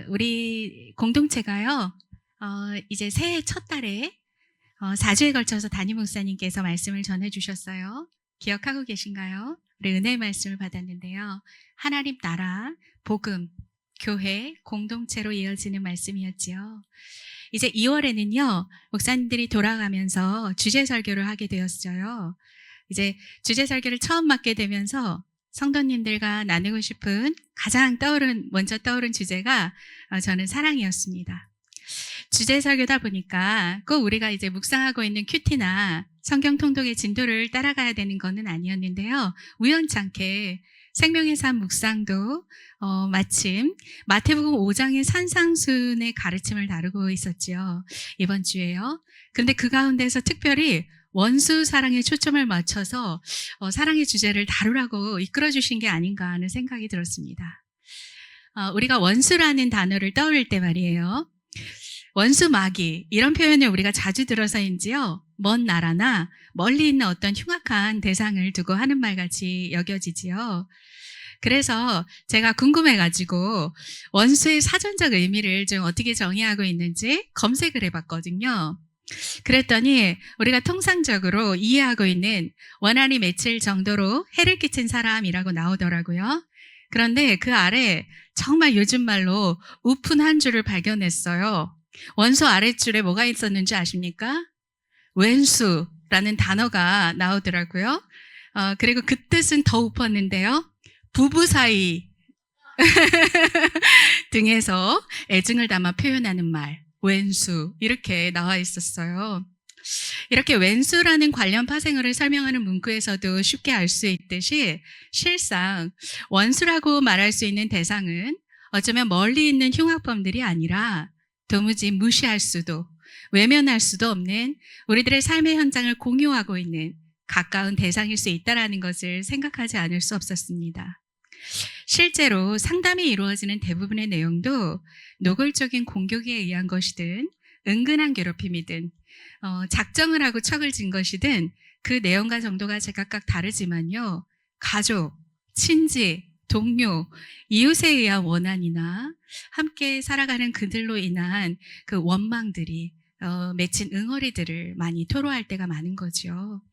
우리 공동체가요, 이제 새해 첫 달에 4주에 걸쳐서 담임 목사님께서 말씀을 전해주셨어요. 기억하고 계신가요? 우리 은혜의 말씀을 받았는데요. 하나님 나라, 복음, 교회, 공동체로 이어지는 말씀이었지요. 이제 2월에는요, 목사님들이 돌아가면서 주제 설교를 하게 되었어요. 이제 주제 설교를 처음 맡게 되면서 성도님들과 나누고 싶은 가장 먼저 떠오른 주제가 저는 사랑이었습니다. 주제 설교다 보니까 꼭 우리가 이제 묵상하고 있는 큐티나 성경 통독의 진도를 따라가야 되는 것은 아니었는데요. 우연찮게 생명의 삶 묵상도 마침 마태복음 5장의 산상순의 가르침을 다루고 있었지요. 이번 주에요. 근데 그 가운데서 특별히 원수 사랑에 초점을 맞춰서 사랑의 주제를 다루라고 이끌어 주신 게 아닌가 하는 생각이 들었습니다. 우리가 원수라는 단어를 떠올릴 때 말이에요. 원수 마귀 이런 표현을 우리가 자주 들어서인지요. 먼 나라나 멀리 있는 어떤 흉악한 대상을 두고 하는 말 같이 여겨지지요. 그래서 제가 궁금해가지고 원수의 사전적 의미를 좀 어떻게 정의하고 있는지 검색을 해봤거든요. 그랬더니 우리가 통상적으로 이해하고 있는 원한이 맺힐 정도로 해를 끼친 사람이라고 나오더라고요. 그런데 그 아래 정말 요즘 말로 우픈 한 줄을 발견했어요. 원수 아랫줄에 뭐가 있었는지 아십니까? 왼수라는 단어가 나오더라고요. 그리고 그 뜻은 더 우펐는데요. 부부 사이 등에서 애증을 담아 표현하는 말, 왼수 이렇게 나와 있었어요. 이렇게 왼수라는 관련 파생어를 설명하는 문구에서도 쉽게 알 수 있듯이 실상 원수라고 말할 수 있는 대상은 어쩌면 멀리 있는 흉악범들이 아니라 도무지 무시할 수도 외면할 수도 없는 우리들의 삶의 현장을 공유하고 있는 가까운 대상일 수 있다는 것을 생각하지 않을 수 없었습니다. 실제로 상담이 이루어지는 대부분의 내용도 노골적인 공격에 의한 것이든 은근한 괴롭힘이든 작정을 하고 척을 진 것이든 그 내용과 정도가 제각각 다르지만요. 가족, 친지, 동료, 이웃에 의한 원한이나 함께 살아가는 그들로 인한 그 원망들이 맺힌 응어리들을 많이 토로할 때가 많은 거죠.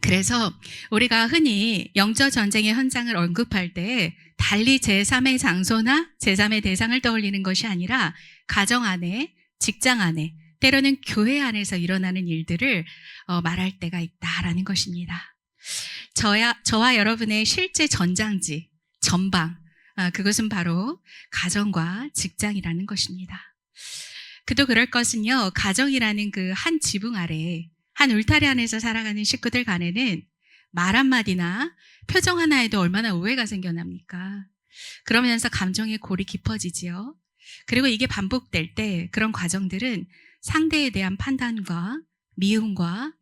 그래서 우리가 흔히 영적 전쟁의 현장을 언급할 때 달리 제3의 장소나 제3의 대상을 떠올리는 것이 아니라 가정 안에, 직장 안에, 때로는 교회 안에서 일어나는 일들을 말할 때가 있다라는 것입니다. 저와 여러분의 실제 전장지, 전방, 그것은 바로 가정과 직장이라는 것입니다. 그도 그럴 것은요, 가정이라는 그 한 지붕 아래 한 울타리 안에서 살아가는 식구들 간에는 말 한마디나 표정 하나에도 얼마나 오해가 생겨납니까? 그러면서 감정의 골이 깊어지지요. 그리고 이게 반복될 때 그런 과정들은 상대에 대한 판단과 미움과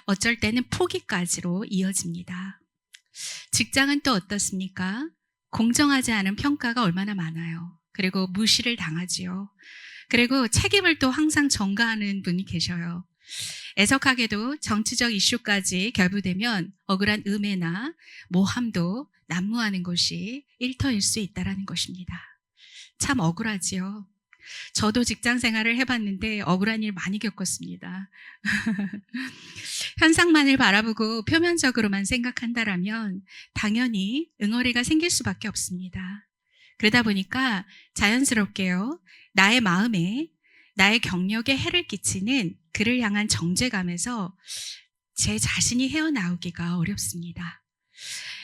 어쩔 때는 포기까지로 이어집니다. 직장은 또 어떻습니까? 공정하지 않은 평가가 얼마나 많아요. 그리고 무시를 당하지요. 그리고 책임을 또 항상 전가하는 분이 계셔요. 애석하게도 정치적 이슈까지 결부되면 억울한 음해나 모함도 난무하는 것이 일터일 수 있다는 것입니다. 참 억울하지요. 저도 직장 생활을 해봤는데 억울한 일 많이 겪었습니다. 현상만을 바라보고 표면적으로만 생각한다라면 당연히 응어리가 생길 수밖에 없습니다. 그러다 보니까 자연스럽게요. 나의 마음에 나의 경력에 해를 끼치는 그를 향한 정죄감에서 제 자신이 헤어나오기가 어렵습니다.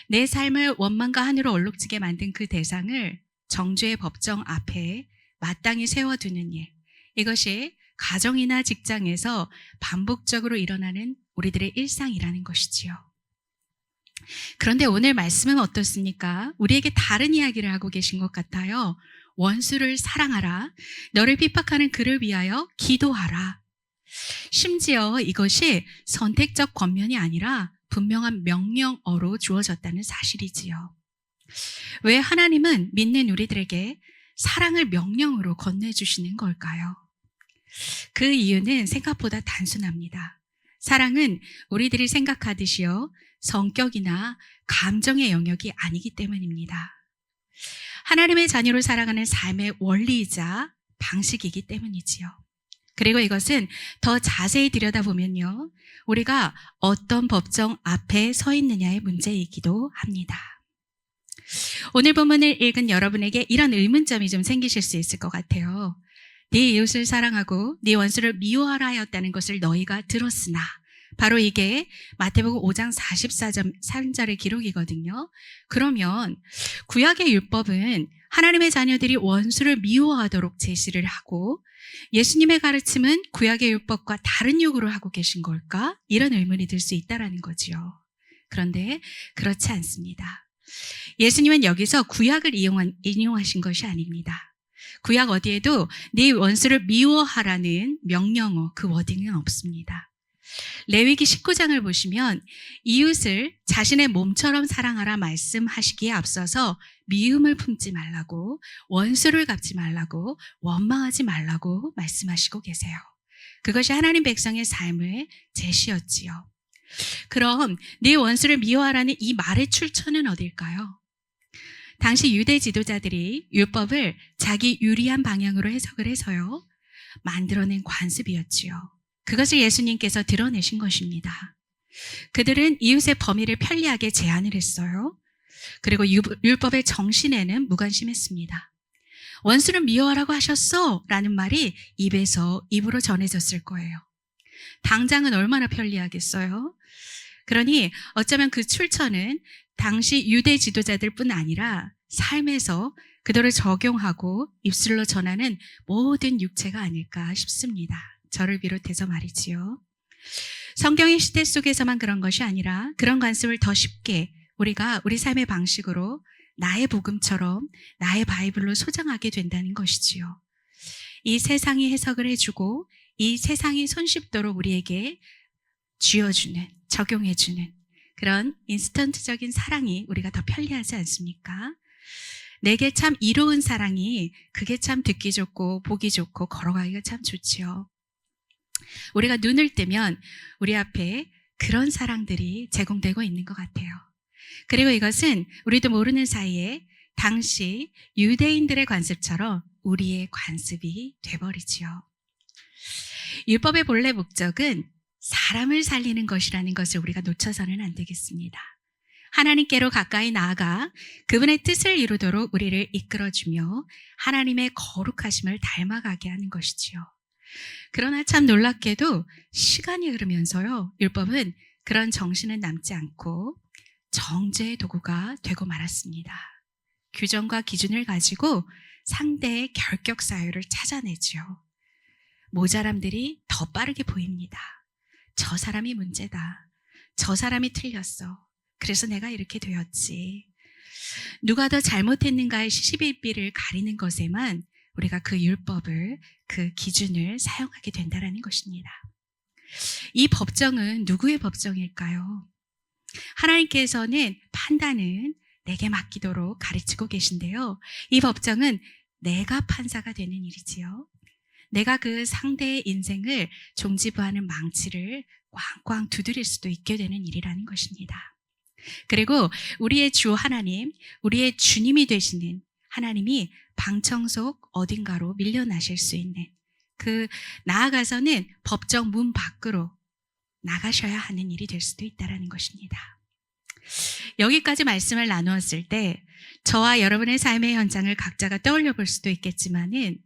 내 삶을 원망과 한으로 얼룩지게 만든 그 대상을 정죄의 법정 앞에 마땅히 세워두는 일, 이것이 가정이나 직장에서 반복적으로 일어나는 우리들의 일상이라는 것이지요. 그런데 오늘 말씀은 어떻습니까? 우리에게 다른 이야기를 하고 계신 것 같아요. 원수를 사랑하라. 너를 핍박하는 그를 위하여 기도하라. 심지어 이것이 선택적 권면이 아니라 분명한 명령어로 주어졌다는 사실이지요. 왜 하나님은 믿는 우리들에게 사랑을 명령으로 건네주시는 걸까요? 그 이유는 생각보다 단순합니다. 사랑은 우리들이 생각하듯이요, 성격이나 감정의 영역이 아니기 때문입니다. 하나님의 자녀로 살아가는 삶의 원리이자 방식이기 때문이지요. 그리고 이것은 더 자세히 들여다보면요, 우리가 어떤 법정 앞에 서 있느냐의 문제이기도 합니다. 오늘 본문을 읽은 여러분에게 이런 의문점이 좀 생기실 수 있을 것 같아요. 네 이웃을 사랑하고 네 원수를 미워하라 하였다는 것을 너희가 들었으나, 바로 이게 마태복음 5장 44절의 기록이거든요. 그러면 구약의 율법은 하나님의 자녀들이 원수를 미워하도록 제시를 하고, 예수님의 가르침은 구약의 율법과 다른 요구를 하고 계신 걸까? 이런 의문이 들 수 있다라는 거지요. 그런데 그렇지 않습니다. 예수님은 여기서 구약을 인용하신 것이 아닙니다. 구약 어디에도 네 원수를 미워하라는 명령어, 그 워딩은 없습니다. 레위기 19장을 보시면 이웃을 자신의 몸처럼 사랑하라 말씀하시기에 앞서서 미움을 품지 말라고, 원수를 갚지 말라고, 원망하지 말라고 말씀하시고 계세요. 그것이 하나님 백성의 삶의 제시였지요. 그럼 네 원수를 미워하라는 이 말의 출처는 어딜까요? 당시 유대 지도자들이 율법을 자기 유리한 방향으로 해석을 해서요, 만들어낸 관습이었지요. 그것을 예수님께서 드러내신 것입니다. 그들은 이웃의 범위를 편리하게 제한을 했어요. 그리고 율법의 정신에는 무관심했습니다. 원수를 미워하라고 하셨어 라는 말이 입에서 입으로 전해졌을 거예요. 당장은 얼마나 편리하겠어요? 그러니 어쩌면 그 출처는 당시 유대 지도자들뿐 아니라 삶에서 그들을 적용하고 입술로 전하는 모든 육체가 아닐까 싶습니다. 저를 비롯해서 말이지요. 성경의 시대 속에서만 그런 것이 아니라 그런 관습을 더 쉽게 우리가 우리 삶의 방식으로 나의 복음처럼 나의 바이블로 소장하게 된다는 것이지요. 이 세상이 해석을 해주고 이 세상이 손쉽도록 우리에게 쥐어주는, 적용해주는 그런 인스턴트적인 사랑이 우리가 더 편리하지 않습니까? 내게 참 이로운 사랑이, 그게 참 듣기 좋고 보기 좋고 걸어가기가 참 좋지요. 우리가 눈을 뜨면 우리 앞에 그런 사랑들이 제공되고 있는 것 같아요. 그리고 이것은 우리도 모르는 사이에 당시 유대인들의 관습처럼 우리의 관습이 돼버리지요. 율법의 본래 목적은 사람을 살리는 것이라는 것을 우리가 놓쳐서는 안 되겠습니다. 하나님께로 가까이 나아가 그분의 뜻을 이루도록 우리를 이끌어주며 하나님의 거룩하심을 닮아가게 하는 것이지요. 그러나 참 놀랍게도 시간이 흐르면서요, 율법은 그런 정신은 남지 않고 정죄의 도구가 되고 말았습니다. 규정과 기준을 가지고 상대의 결격 사유를 찾아내지요. 모자람들이 더 빠르게 보입니다. 저 사람이 문제다. 저 사람이 틀렸어. 그래서 내가 이렇게 되었지. 누가 더 잘못했는가의 시시비비를 가리는 것에만 우리가 그 율법을, 그 기준을 사용하게 된다는 것입니다. 이 법정은 누구의 법정일까요? 하나님께서는 판단은 내게 맡기도록 가르치고 계신데요. 이 법정은 내가 판사가 되는 일이지요. 내가 그 상대의 인생을 종지부하는 망치를 꽝꽝 두드릴 수도 있게 되는 일이라는 것입니다. 그리고 우리의 주 하나님, 우리의 주님이 되시는 하나님이 방청석 어딘가로 밀려나실 수 있는, 그 나아가서는 법정 문 밖으로 나가셔야 하는 일이 될 수도 있다는 것입니다. 여기까지 말씀을 나누었을 때 저와 여러분의 삶의 현장을 각자가 떠올려 볼 수도 있겠지만은,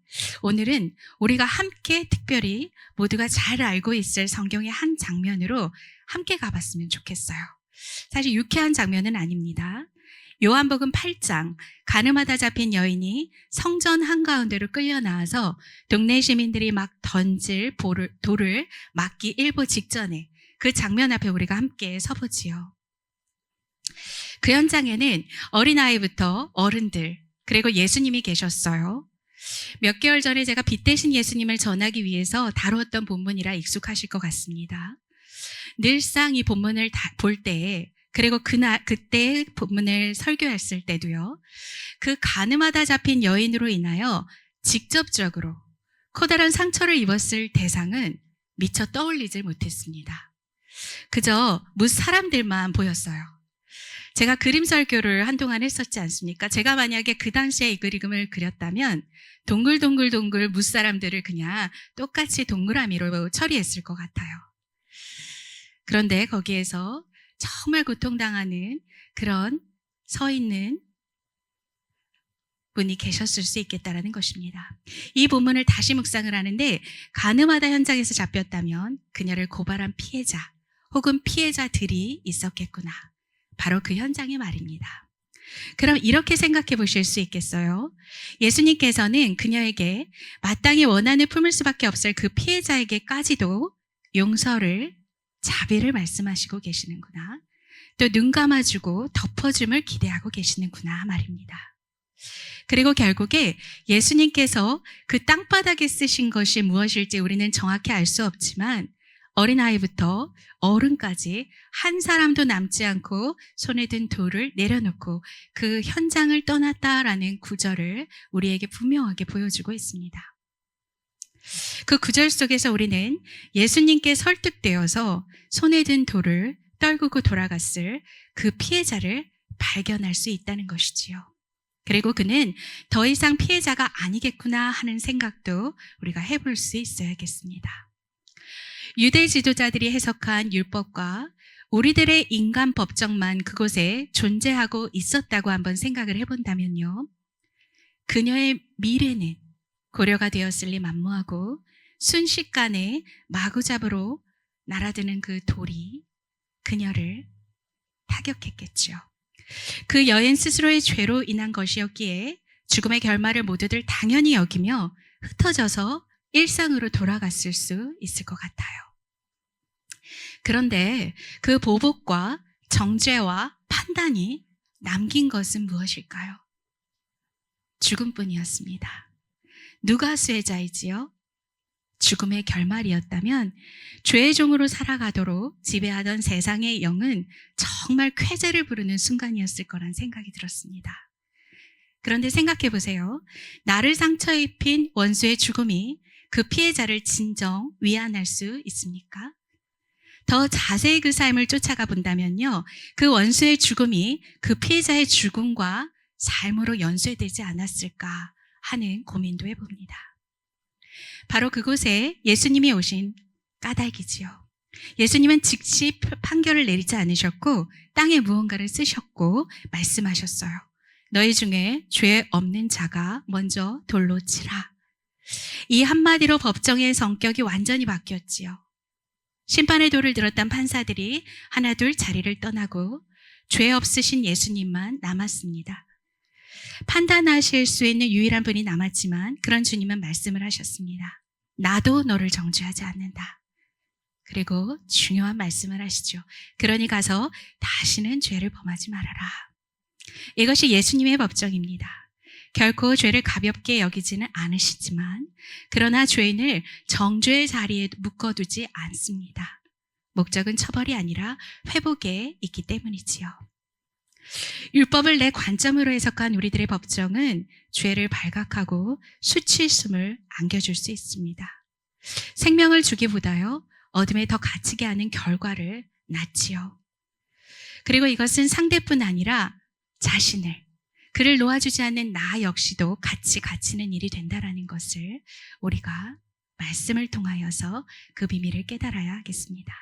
오늘은 우리가 함께 특별히 모두가 잘 알고 있을 성경의 한 장면으로 함께 가봤으면 좋겠어요. 사실 유쾌한 장면은 아닙니다. 요한복음 8장, 가늠하다 잡힌 여인이 성전 한가운데로 끌려 나와서 동네 시민들이 막 던질 돌을 맞기 일보 직전에 그 장면 앞에 우리가 함께 서보지요. 그 현장에는 어린아이부터 어른들, 그리고 예수님이 계셨어요. 몇 개월 전에 제가 빛 대신 예수님을 전하기 위해서 다루었던 본문이라 익숙하실 것 같습니다. 늘상 이 본문을 볼 때에, 그리고 그때 본문을 설교했을 때도요, 그 가늠하다 잡힌 여인으로 인하여 직접적으로 커다란 상처를 입었을 대상은 미처 떠올리질 못했습니다. 그저 사람들만 보였어요. 제가 그림 설교를 한동안 했었지 않습니까? 제가 만약에 그 당시에 이 그림을 그렸다면 동글동글동글 무사람들을 그냥 똑같이 동그라미로 처리했을 것 같아요. 그런데 거기에서 정말 고통당하는 그런 서 있는 분이 계셨을 수 있겠다라는 것입니다. 이 본문을 다시 묵상을 하는데 가늠하다 현장에서 잡혔다면 그녀를 고발한 피해자 혹은 피해자들이 있었겠구나. 바로 그 현장의 말입니다. 그럼 이렇게 생각해 보실 수 있겠어요? 예수님께서는 그녀에게 마땅히 원한을 품을 수밖에 없을 그 피해자에게까지도 용서를, 자비를 말씀하시고 계시는구나. 또 눈 감아주고 덮어줌을 기대하고 계시는구나 말입니다. 그리고 결국에 예수님께서 그 땅바닥에 쓰신 것이 무엇일지 우리는 정확히 알 수 없지만 어린아이부터 어른까지 한 사람도 남지 않고 손에 든 돌을 내려놓고 그 현장을 떠났다라는 구절을 우리에게 분명하게 보여주고 있습니다. 그 구절 속에서 우리는 예수님께 설득되어서 손에 든 돌을 떨구고 돌아갔을 그 피해자를 발견할 수 있다는 것이지요. 그리고 그는 더 이상 피해자가 아니겠구나 하는 생각도 우리가 해볼 수 있어야겠습니다. 유대 지도자들이 해석한 율법과 우리들의 인간 법정만 그곳에 존재하고 있었다고 한번 생각을 해본다면요. 그녀의 미래는 고려가 되었을 리 만무하고 순식간에 마구잡이로 날아드는 그 돌이 그녀를 타격했겠죠. 그 여인 스스로의 죄로 인한 것이었기에 죽음의 결말을 모두들 당연히 여기며 흩어져서 일상으로 돌아갔을 수 있을 것 같아요. 그런데 그 보복과 정죄와 판단이 남긴 것은 무엇일까요? 죽음뿐이었습니다. 누가 수혜자이지요? 죽음의 결말이었다면 죄의 종으로 살아가도록 지배하던 세상의 영은 정말 쾌재를 부르는 순간이었을 거란 생각이 들었습니다. 그런데 생각해 보세요. 나를 상처 입힌 원수의 죽음이 그 피해자를 진정 위안할 수 있습니까? 더 자세히 그 삶을 쫓아가 본다면요. 그 원수의 죽음이 그 피해자의 죽음과 삶으로 연쇄되지 않았을까 하는 고민도 해봅니다. 바로 그곳에 예수님이 오신 까닭이지요. 예수님은 즉시 판결을 내리지 않으셨고 땅에 무언가를 쓰셨고 말씀하셨어요. 너희 중에 죄 없는 자가 먼저 돌로 치라. 이 한마디로 법정의 성격이 완전히 바뀌었지요. 심판의 돌을 들었던 판사들이 하나둘 자리를 떠나고 죄 없으신 예수님만 남았습니다. 판단하실 수 있는 유일한 분이 남았지만 그런 주님은 말씀을 하셨습니다. 나도 너를 정죄하지 않는다. 그리고 중요한 말씀을 하시죠. 그러니 가서 다시는 죄를 범하지 말아라. 이것이 예수님의 법정입니다. 결코 죄를 가볍게 여기지는 않으시지만 그러나 죄인을 정죄의 자리에 묶어두지 않습니다. 목적은 처벌이 아니라 회복에 있기 때문이지요. 율법을 내 관점으로 해석한 우리들의 법정은 죄를 발각하고 수치심을 안겨줄 수 있습니다. 생명을 주기보다요 어둠에 더 갇히게 하는 결과를 낳지요. 그리고 이것은 상대뿐 아니라 자신을, 그를 놓아주지 않는 나 역시도 같이 갇히는 일이 된다라는 것을 우리가 말씀을 통하여서 그 비밀을 깨달아야 하겠습니다.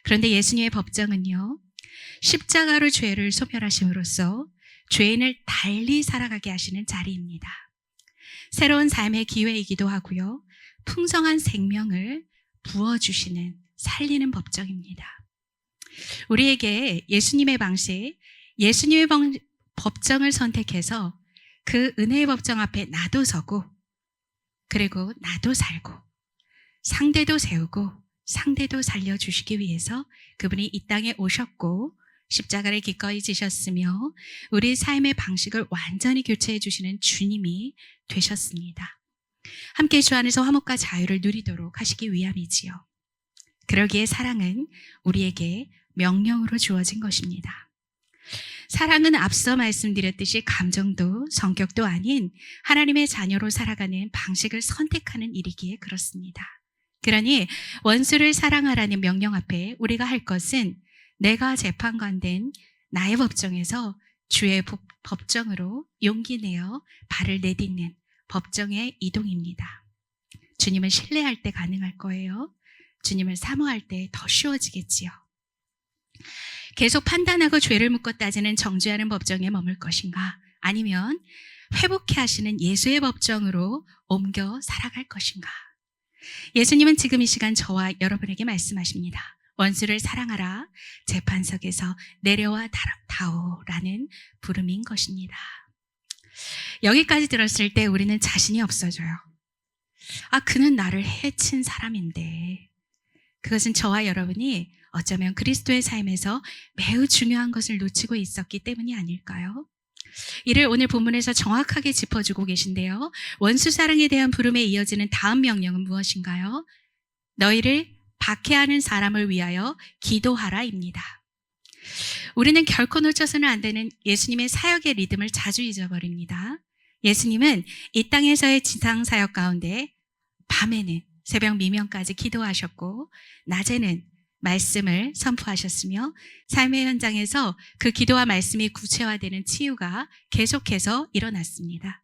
그런데 예수님의 법정은요, 십자가로 죄를 소멸하심으로써 죄인을 달리 살아가게 하시는 자리입니다. 새로운 삶의 기회이기도 하고요, 풍성한 생명을 부어주시는, 살리는 법정입니다. 우리에게 예수님의 방식, 예수님의 법정을 선택해서 그 은혜의 법정 앞에 나도 서고 그리고 나도 살고 상대도 세우고 상대도 살려주시기 위해서 그분이 이 땅에 오셨고 십자가를 기꺼이 지셨으며 우리 삶의 방식을 완전히 교체해 주시는 주님이 되셨습니다. 함께 주 안에서 화목과 자유를 누리도록 하시기 위함이지요. 그러기에 사랑은 우리에게 명령으로 주어진 것입니다. 사랑은 앞서 말씀드렸듯이 감정도 성격도 아닌 하나님의 자녀로 살아가는 방식을 선택하는 일이기에 그렇습니다. 그러니 원수를 사랑하라는 명령 앞에 우리가 할 것은 내가 재판관된 나의 법정에서 주의 법정으로 용기 내어 발을 내딛는 법정의 이동입니다. 주님을 신뢰할 때 가능할 거예요. 주님을 사모할 때 더 쉬워지겠지요. 계속 판단하고 죄를 묻고 따지는 정죄하는 법정에 머물 것인가? 아니면 회복케 하시는 예수의 법정으로 옮겨 살아갈 것인가? 예수님은 지금 이 시간 저와 여러분에게 말씀하십니다. 원수를 사랑하라, 재판석에서 내려와 다오라는 부름인 것입니다. 여기까지 들었을 때 우리는 자신이 없어져요. 그는 나를 해친 사람인데. 그것은 저와 여러분이 어쩌면 그리스도의 삶에서 매우 중요한 것을 놓치고 있었기 때문이 아닐까요? 이를 오늘 본문에서 정확하게 짚어주고 계신데요. 원수 사랑에 대한 부름에 이어지는 다음 명령은 무엇인가요? 너희를 박해하는 사람을 위하여 기도하라입니다. 우리는 결코 놓쳐서는 안 되는 예수님의 사역의 리듬을 자주 잊어버립니다. 예수님은 이 땅에서의 지상 사역 가운데 밤에는 새벽 미명까지 기도하셨고 낮에는 말씀을 선포하셨으며 삶의 현장에서 그 기도와 말씀이 구체화되는 치유가 계속해서 일어났습니다.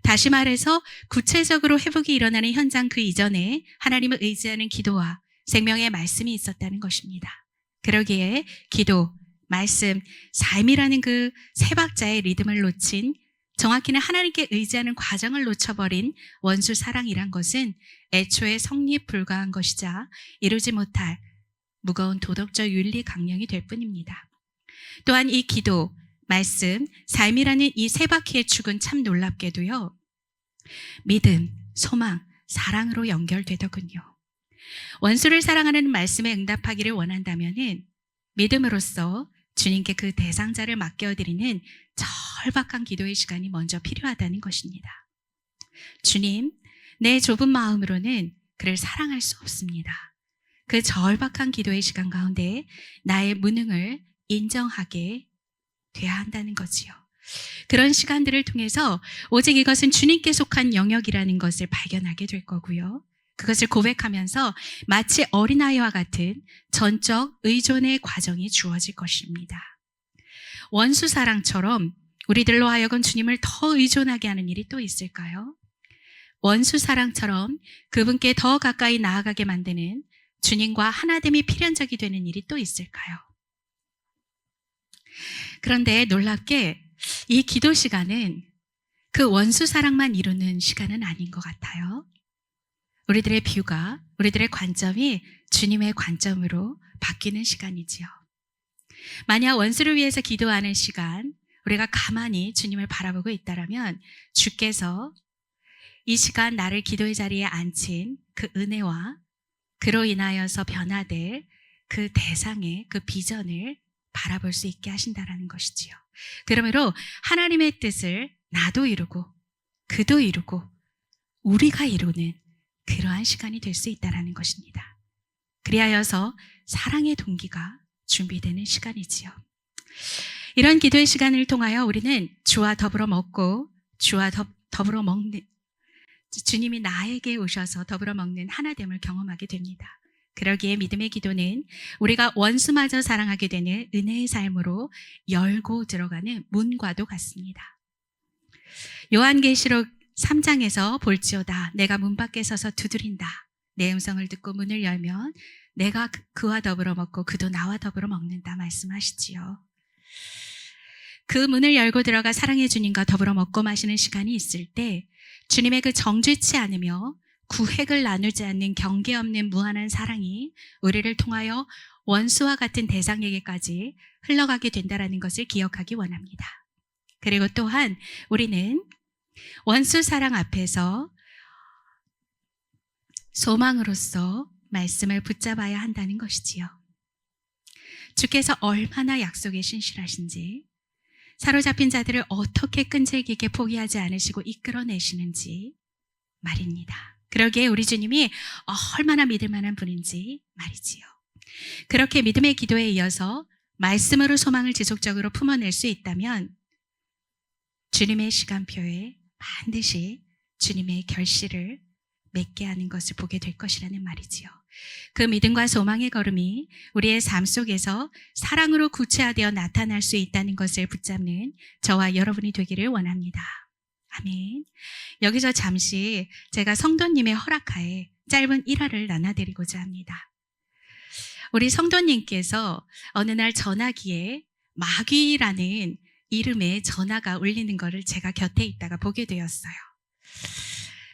다시 말해서 구체적으로 회복이 일어나는 현장 그 이전에 하나님을 의지하는 기도와 생명의 말씀이 있었다는 것입니다. 그러기에 기도, 말씀, 삶이라는 그 세 박자의 리듬을 놓친, 정확히는 하나님께 의지하는 과정을 놓쳐버린 원수 사랑이란 것은 애초에 성립 불가한 것이자 이루지 못할 무거운 도덕적 윤리 강령이 될 뿐입니다. 또한 이 기도, 말씀, 삶이라는 이 세 바퀴의 축은 참 놀랍게도요, 믿음, 소망, 사랑으로 연결되더군요. 원수를 사랑하는 말씀에 응답하기를 원한다면은 믿음으로써 주님께 그 대상자를 맡겨드리는 절박한 기도의 시간이 먼저 필요하다는 것입니다. 주님, 내 좁은 마음으로는 그를 사랑할 수 없습니다. 그 절박한 기도의 시간 가운데 나의 무능을 인정하게 돼야 한다는 거지요. 그런 시간들을 통해서 오직 이것은 주님께 속한 영역이라는 것을 발견하게 될 거고요. 그것을 고백하면서 마치 어린아이와 같은 전적 의존의 과정이 주어질 것입니다. 원수 사랑처럼 우리들로 하여금 주님을 더 의존하게 하는 일이 또 있을까요? 원수 사랑처럼 그분께 더 가까이 나아가게 만드는 주님과 하나됨이 필연적이 되는 일이 또 있을까요? 그런데 놀랍게 이 기도 시간은 그 원수 사랑만 이루는 시간은 아닌 것 같아요. 우리들의 뷰가, 우리들의 관점이 주님의 관점으로 바뀌는 시간이지요. 만약 원수를 위해서 기도하는 시간, 우리가 가만히 주님을 바라보고 있다라면 주께서 이 시간 나를 기도의 자리에 앉힌 그 은혜와 그로 인하여서 변화될 그 대상의 그 비전을 바라볼 수 있게 하신다라는 것이지요. 그러므로 하나님의 뜻을 나도 이루고 그도 이루고 우리가 이루는 그러한 시간이 될 수 있다라는 것입니다. 그리하여서 사랑의 동기가 준비되는 시간이지요. 이런 기도의 시간을 통하여 우리는 주와 더불어 먹고 주와 더불어 먹는, 주님이 나에게 오셔서 더불어 먹는 하나됨을 경험하게 됩니다. 그러기에 믿음의 기도는 우리가 원수마저 사랑하게 되는 은혜의 삶으로 열고 들어가는 문과도 같습니다. 요한계시록 3장에서 볼지어다 내가 문 밖에 서서 두드린다. 내 음성을 듣고 문을 열면 내가 그와 더불어 먹고 그도 나와 더불어 먹는다 말씀하시지요. 그 문을 열고 들어가 사랑의 주님과 더불어 먹고 마시는 시간이 있을 때 주님의 그 정죄치 않으며 구획을 나누지 않는 경계 없는 무한한 사랑이 우리를 통하여 원수와 같은 대상에게까지 흘러가게 된다는 것을 기억하기 원합니다. 그리고 또한 우리는 원수 사랑 앞에서 소망으로서 말씀을 붙잡아야 한다는 것이지요. 주께서 얼마나 약속에 신실하신지, 사로잡힌 자들을 어떻게 끈질기게 포기하지 않으시고 이끌어내시는지 말입니다. 그러기에 우리 주님이 얼마나 믿을 만한 분인지 말이지요. 그렇게 믿음의 기도에 이어서 말씀으로 소망을 지속적으로 품어낼 수 있다면 주님의 시간표에 반드시 주님의 결실을 맺게 하는 것을 보게 될 것이라는 말이지요. 그 믿음과 소망의 걸음이 우리의 삶 속에서 사랑으로 구체화되어 나타날 수 있다는 것을 붙잡는 저와 여러분이 되기를 원합니다. 아멘. 여기서 잠시 제가 성도님의 허락하에 짧은 일화를 나눠드리고자 합니다. 우리 성도님께서 어느 날 전화기에 마귀라는 이름의 전화가 울리는 것을 제가 곁에 있다가 보게 되었어요.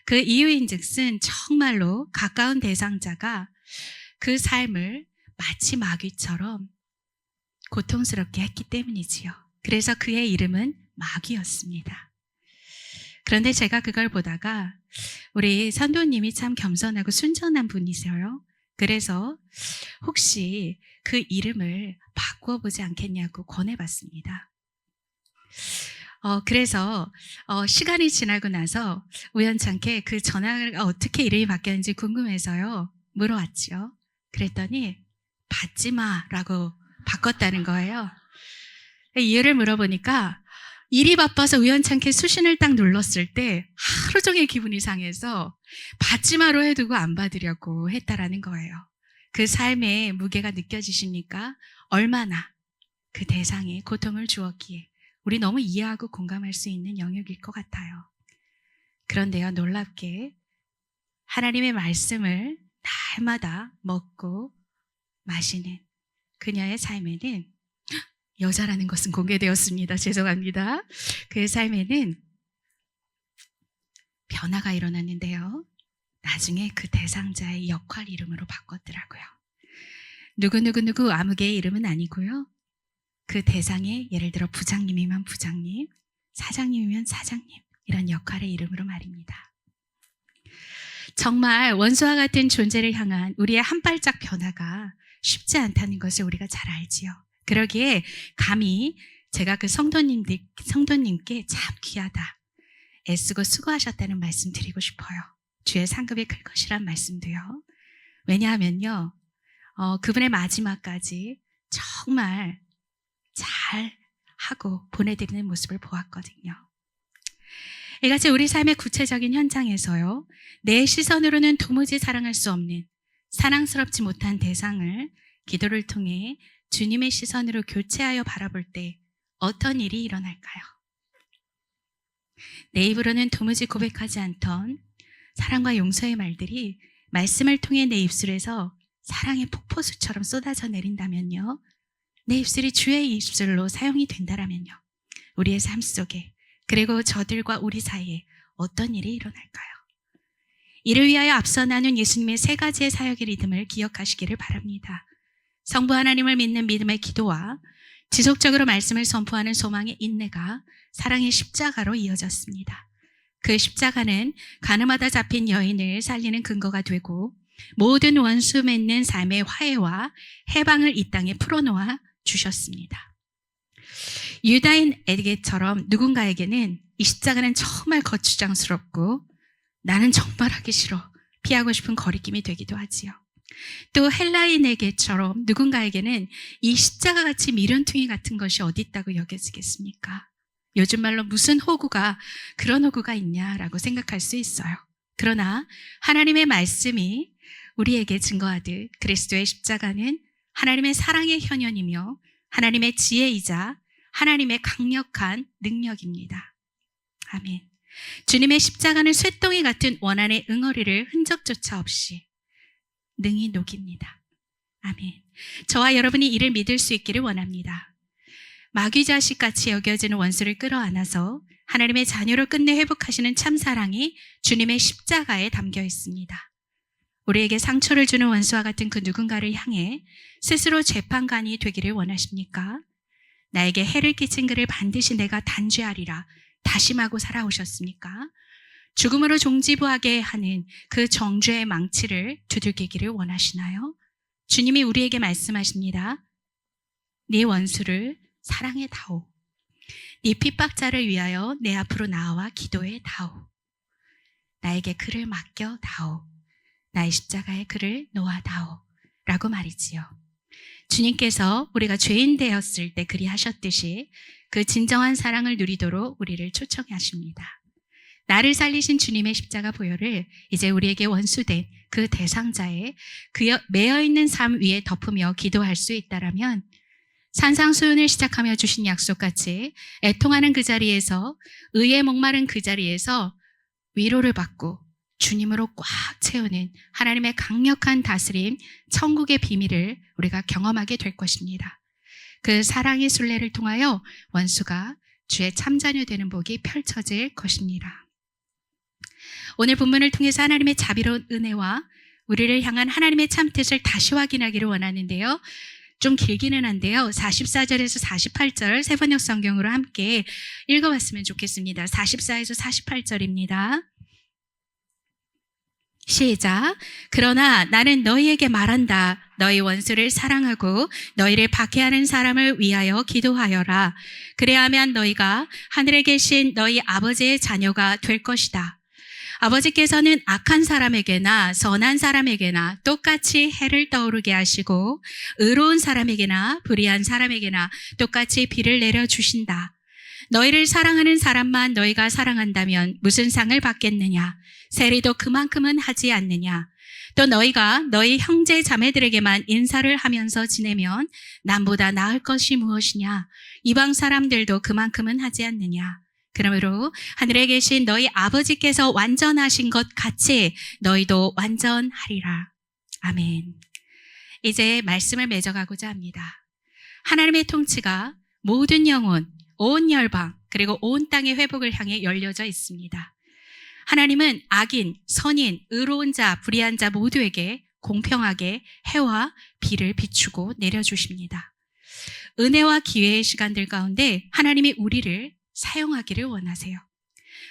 그 이유인즉슨 정말로 가까운 대상자가 그 삶을 마치 마귀처럼 고통스럽게 했기 때문이지요. 그래서 그의 이름은 마귀였습니다. 그런데 제가 그걸 보다가 우리 선도님이 참 겸손하고 순전한 분이세요. 그래서 혹시 그 이름을 바꿔보지 않겠냐고 권해봤습니다. 그래서 시간이 지나고 나서 우연찮게 그 전화가 어떻게 이름이 바뀌었는지 궁금해서요. 물어왔죠. 그랬더니 받지마라고 바꿨다는 거예요. 이유를 물어보니까 일이 바빠서 우연찮게 수신을 딱 눌렀을 때 하루 종일 기분이 상해서 받지마로 해두고 안 받으려고 했다라는 거예요. 그 삶의 무게가 느껴지십니까? 얼마나 그 대상에 고통을 주었기에 우리 너무 이해하고 공감할 수 있는 영역일 것 같아요. 그런데요, 놀랍게 하나님의 말씀을 날마다 먹고 마시는 그녀의 삶에는 여자라는 것은 공개되었습니다. 죄송합니다. 그의 삶에는 변화가 일어났는데요. 나중에 그 대상자의 역할 이름으로 바꿨더라고요. 누구 아무개의 이름은 아니고요. 그 대상의 예를 들어 부장님이면 부장님, 사장님이면 사장님 이런 역할의 이름으로 말입니다. 정말 원수와 같은 존재를 향한 우리의 한 발짝 변화가 쉽지 않다는 것을 우리가 잘 알지요. 그러기에 감히 제가 그 성도님께 참 귀하다, 애쓰고 수고하셨다는 말씀 드리고 싶어요. 주의 상급이 클 것이란 말씀도요. 왜냐하면요, 그분의 마지막까지 정말 잘 하고 보내드리는 모습을 보았거든요. 이같이 우리 삶의 구체적인 현장에서요, 내 시선으로는 도무지 사랑할 수 없는 사랑스럽지 못한 대상을 기도를 통해 주님의 시선으로 교체하여 바라볼 때 어떤 일이 일어날까요? 내 입으로는 도무지 고백하지 않던 사랑과 용서의 말들이 말씀을 통해 내 입술에서 사랑의 폭포수처럼 쏟아져 내린다면요, 내 입술이 주의 입술로 사용이 된다라면요, 우리의 삶 속에 그리고 저들과 우리 사이에 어떤 일이 일어날까요? 이를 위하여 앞서 나눈 예수님의 세 가지의 사역의 리듬을 기억하시기를 바랍니다. 성부 하나님을 믿는 믿음의 기도와 지속적으로 말씀을 선포하는 소망의 인내가 사랑의 십자가로 이어졌습니다. 그 십자가는 가늠하다 잡힌 여인을 살리는 근거가 되고 모든 원수 맺는 삶의 화해와 해방을 이 땅에 풀어놓아 주셨습니다. 유다인에게처럼 누군가에게는 이 십자가는 정말 거추장스럽고 나는 정말 하기 싫어, 피하고 싶은 거리낌이 되기도 하지요. 또 헬라인에게처럼 누군가에게는 이 십자가같이 미련퉁이 같은 것이 어디 있다고 여겨지겠습니까? 요즘 말로 무슨 호구가 그런 호구가 있냐라고 생각할 수 있어요. 그러나 하나님의 말씀이 우리에게 증거하듯 그리스도의 십자가는 하나님의 사랑의 현현이며 하나님의 지혜이자 하나님의 강력한 능력입니다. 아멘. 주님의 십자가는 쇠덩이 같은 원한의 응어리를 흔적조차 없이 능히 녹입니다. 아멘. 저와 여러분이 이를 믿을 수 있기를 원합니다. 마귀 자식같이 여겨지는 원수를 끌어안아서 하나님의 자녀로 끝내 회복하시는 참사랑이 주님의 십자가에 담겨 있습니다. 우리에게 상처를 주는 원수와 같은 그 누군가를 향해 스스로 재판관이 되기를 원하십니까? 나에게 해를 끼친 그를 반드시 내가 단죄하리라 다짐하고 살아오셨습니까? 죽음으로 종지부하게 하는 그 정죄의 망치를 두들기기를 원하시나요? 주님이 우리에게 말씀하십니다. 네 원수를 사랑해 다오. 네 핍박자를 위하여 내 앞으로 나와 기도해 다오. 나에게 그를 맡겨 다오. 나의 십자가에 그를 놓아 다오. 라고 말이지요. 주님께서 우리가 죄인 되었을 때 그리하셨듯이 그 진정한 사랑을 누리도록 우리를 초청하십니다. 나를 살리신 주님의 십자가 보혈을 이제 우리에게 원수된 그 대상자의 매여있는 삶 위에 덮으며 기도할 수 있다라면 산상수훈을 시작하며 주신 약속같이 애통하는 그 자리에서, 의에 목마른 그 자리에서 위로를 받고 주님으로 꽉 채우는 하나님의 강력한 다스림, 천국의 비밀을 우리가 경험하게 될 것입니다. 그 사랑의 순례를 통하여 원수가 주의 참자녀 되는 복이 펼쳐질 것입니다. 오늘 본문을 통해서 하나님의 자비로운 은혜와 우리를 향한 하나님의 참뜻을 다시 확인하기를 원하는데요. 좀 길기는 한데요. 44절에서 48절 세번역 성경으로 함께 읽어봤으면 좋겠습니다. 44에서 48절입니다. 시작. 그러나 나는 너희에게 말한다. 너희 원수를 사랑하고 너희를 박해하는 사람을 위하여 기도하여라. 그래야만 너희가 하늘에 계신 너희 아버지의 자녀가 될 것이다. 아버지께서는 악한 사람에게나 선한 사람에게나 똑같이 해를 떠오르게 하시고 의로운 사람에게나 불의한 사람에게나 똑같이 비를 내려주신다. 너희를 사랑하는 사람만 너희가 사랑한다면 무슨 상을 받겠느냐? 세리도 그만큼은 하지 않느냐? 또 너희가 너희 형제 자매들에게만 인사를 하면서 지내면 남보다 나을 것이 무엇이냐? 이방 사람들도 그만큼은 하지 않느냐? 그러므로 하늘에 계신 너희 아버지께서 완전하신 것 같이 너희도 완전하리라. 아멘. 이제 말씀을 맺어가고자 합니다. 하나님의 통치가 모든 영혼, 온 열방, 그리고 온 땅의 회복을 향해 열려져 있습니다. 하나님은 악인, 선인, 의로운 자, 불의한 자 모두에게 공평하게 해와 비를 비추고 내려주십니다. 은혜와 기회의 시간들 가운데 하나님이 우리를 사용하기를 원하세요.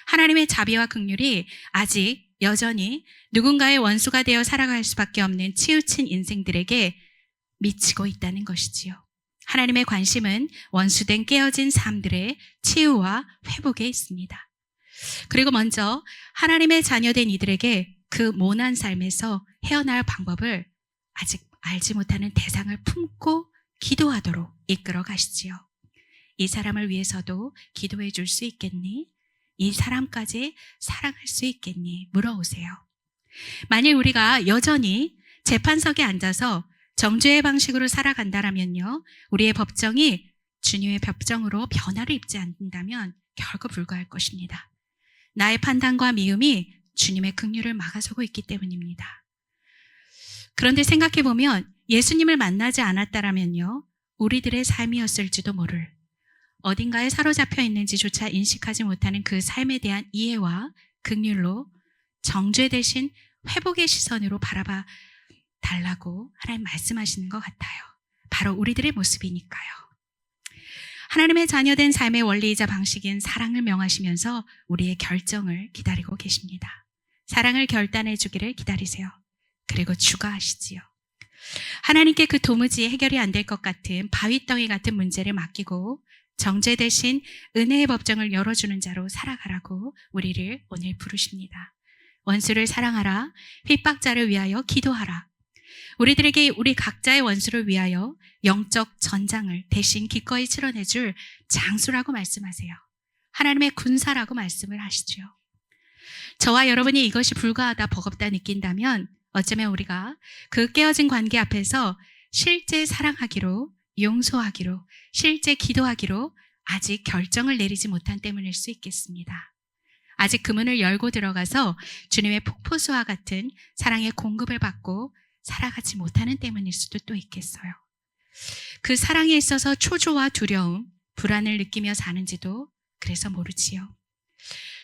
하나님의 자비와 긍휼이 아직 여전히 누군가의 원수가 되어 살아갈 수밖에 없는 치우친 인생들에게 미치고 있다는 것이지요. 하나님의 관심은 원수된 깨어진 삶들의 치유와 회복에 있습니다. 그리고 먼저 하나님의 자녀된 이들에게 그 모난 삶에서 헤어나올 방법을 아직 알지 못하는 대상을 품고 기도하도록 이끌어 가시지요. 이 사람을 위해서도 기도해 줄 수 있겠니? 이 사람까지 사랑할 수 있겠니? 물어오세요. 만일 우리가 여전히 재판석에 앉아서 정죄의 방식으로 살아간다면요, 우리의 법정이 주님의 법정으로 변화를 입지 않는다면 결코 불과할 것입니다. 나의 판단과 미움이 주님의 긍휼을 막아서고 있기 때문입니다. 그런데 생각해보면 예수님을 만나지 않았다면요, 우리들의 삶이었을지도 모를, 어딘가에 사로잡혀 있는지조차 인식하지 못하는 그 삶에 대한 이해와 긍휼로 정죄 대신 회복의 시선으로 바라봐 달라고 하나님 말씀하시는 것 같아요. 바로 우리들의 모습이니까요. 하나님의 자녀된 삶의 원리이자 방식인 사랑을 명하시면서 우리의 결정을 기다리고 계십니다. 사랑을 결단해 주기를 기다리세요. 그리고 추가하시지요. 하나님께 그 도무지 해결이 안 될 것 같은 바위덩이 같은 문제를 맡기고 정죄 대신 은혜의 법정을 열어주는 자로 살아가라고 우리를 오늘 부르십니다. 원수를 사랑하라. 핍박자를 위하여 기도하라. 우리들에게 우리 각자의 원수를 위하여 영적 전장을 대신 기꺼이 치러내줄 장수라고 말씀하세요. 하나님의 군사라고 말씀을 하시죠. 저와 여러분이 이것이 불가하다, 버겁다 느낀다면 어쩌면 우리가 그 깨어진 관계 앞에서 실제 사랑하기로, 용서하기로, 실제 기도하기로 아직 결정을 내리지 못한 때문일 수 있겠습니다. 아직 그 문을 열고 들어가서 주님의 폭포수와 같은 사랑의 공급을 받고 살아가지 못하는 때문일 수도 또 있겠어요. 그 사랑에 있어서 초조와 두려움, 불안을 느끼며 사는지도 그래서 모르지요.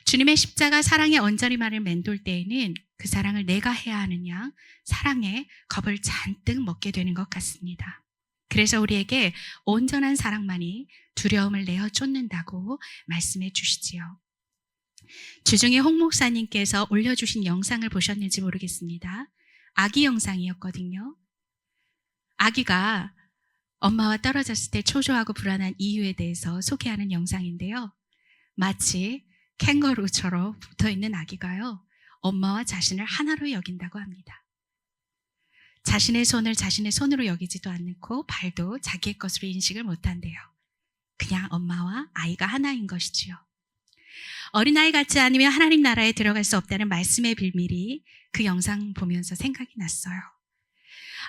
주님의 십자가 사랑의 언저리만을 맴돌 때에는 그 사랑을 내가 해야 하느냐, 사랑에 겁을 잔뜩 먹게 되는 것 같습니다. 그래서 우리에게 온전한 사랑만이 두려움을 내어 쫓는다고 말씀해 주시지요. 주중에 홍 목사님께서 올려주신 영상을 보셨는지 모르겠습니다. 아기 영상이었거든요. 아기가 엄마와 떨어졌을 때 초조하고 불안한 이유에 대해서 소개하는 영상인데요. 마치 캥거루처럼 붙어있는 아기가요, 엄마와 자신을 하나로 여긴다고 합니다. 자신의 손을 자신의 손으로 여기지도 않고 발도 자기의 것으로 인식을 못한대요. 그냥 엄마와 아이가 하나인 것이지요. 어린아이 같지 않으면 하나님 나라에 들어갈 수 없다는 말씀의 비밀이 그 영상 보면서 생각이 났어요.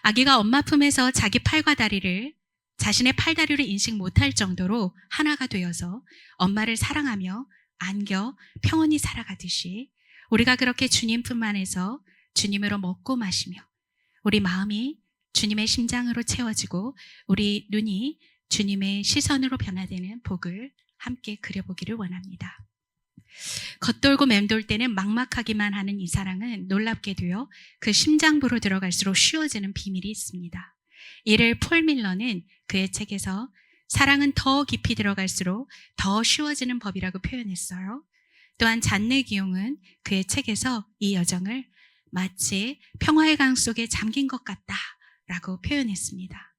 아기가 엄마 품에서 자기 팔과 다리를 자신의 팔다리를 인식 못할 정도로 하나가 되어서 엄마를 사랑하며 안겨 평온히 살아가듯이 우리가 그렇게 주님 품 안에서 주님으로 먹고 마시며 우리 마음이 주님의 심장으로 채워지고 우리 눈이 주님의 시선으로 변화되는 복을 함께 그려보기를 원합니다. 겉돌고 맴돌 때는 막막하기만 하는 이 사랑은 놀랍게도요, 그 심장부로 들어갈수록 쉬워지는 비밀이 있습니다. 이를 폴 밀러는 그의 책에서 사랑은 더 깊이 들어갈수록 더 쉬워지는 법이라고 표현했어요. 또한 잔네 기용은 그의 책에서 이 여정을 마치 평화의 강 속에 잠긴 것 같다라고 표현했습니다.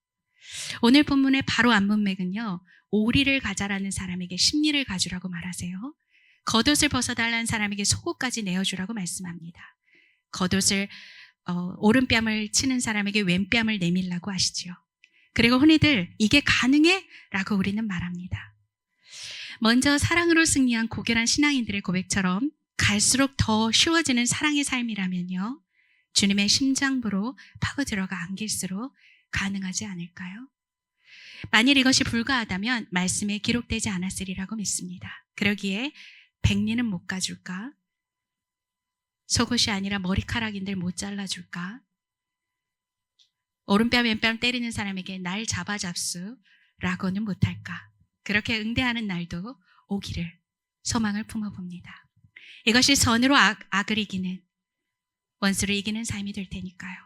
오늘 본문의 바로 앞문맥은요, 오리를 가자라는 사람에게 심리를 가주라고 말하세요. 겉옷을 벗어달라는 사람에게 속옷까지 내어주라고 말씀합니다. 겉옷을 오른뺨을 치는 사람에게 왼뺨을 내밀라고 하시지요. 그리고 흔히들 이게 가능해? 라고 우리는 말합니다. 먼저 사랑으로 승리한 고결한 신앙인들의 고백처럼 갈수록 더 쉬워지는 사랑의 삶이라면요, 주님의 심장부로 파고 들어가 안길수록 가능하지 않을까요? 만일 이것이 불가하다면 말씀에 기록되지 않았으리라고 믿습니다. 그러기에 백리는 못 가줄까? 속옷이 아니라 머리카락인들 못 잘라줄까? 오른뺨 왼뺨 때리는 사람에게 날 잡아잡수 라고는 못할까? 그렇게 응대하는 날도 오기를 소망을 품어봅니다. 이것이 선으로 악을 이기는, 원수를 이기는 삶이 될 테니까요.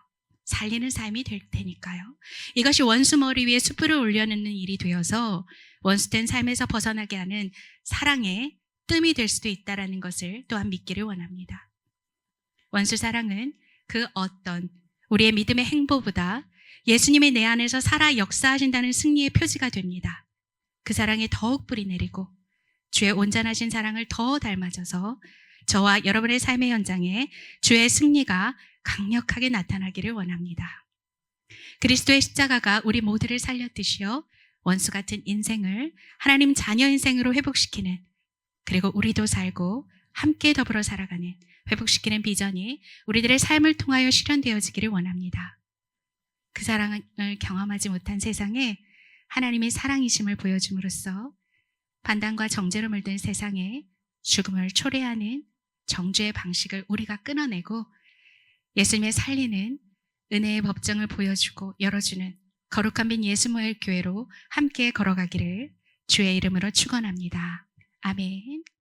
살리는 삶이 될 테니까요. 이것이 원수 머리 위에 숯불을 올려놓는 일이 되어서 원수된 삶에서 벗어나게 하는 사랑의 뜸이 될 수도 있다는 것을 또한 믿기를 원합니다. 원수 사랑은 그 어떤 우리의 믿음의 행보보다 예수님이 내 안에서 살아 역사하신다는 승리의 표지가 됩니다. 그 사랑에 더욱 뿌리 내리고 주의 온전하신 사랑을 더 닮아져서 저와 여러분의 삶의 현장에 주의 승리가 강력하게 나타나기를 원합니다. 그리스도의 십자가가 우리 모두를 살렸듯이요, 원수 같은 인생을 하나님 자녀 인생으로 회복시키는, 그리고 우리도 살고 함께 더불어 살아가는 회복시키는 비전이 우리들의 삶을 통하여 실현되어지기를 원합니다. 그 사랑을 경험하지 못한 세상에 하나님의 사랑이심을 보여줌으로써 반당과 정죄로 물든 세상에 죽음을 초래하는 정죄의 방식을 우리가 끊어내고 예수님의 살리는 은혜의 법정을 보여주고 열어주는 거룩한 빛 예수모의 교회로 함께 걸어가기를 주의 이름으로 축원합니다. 아멘.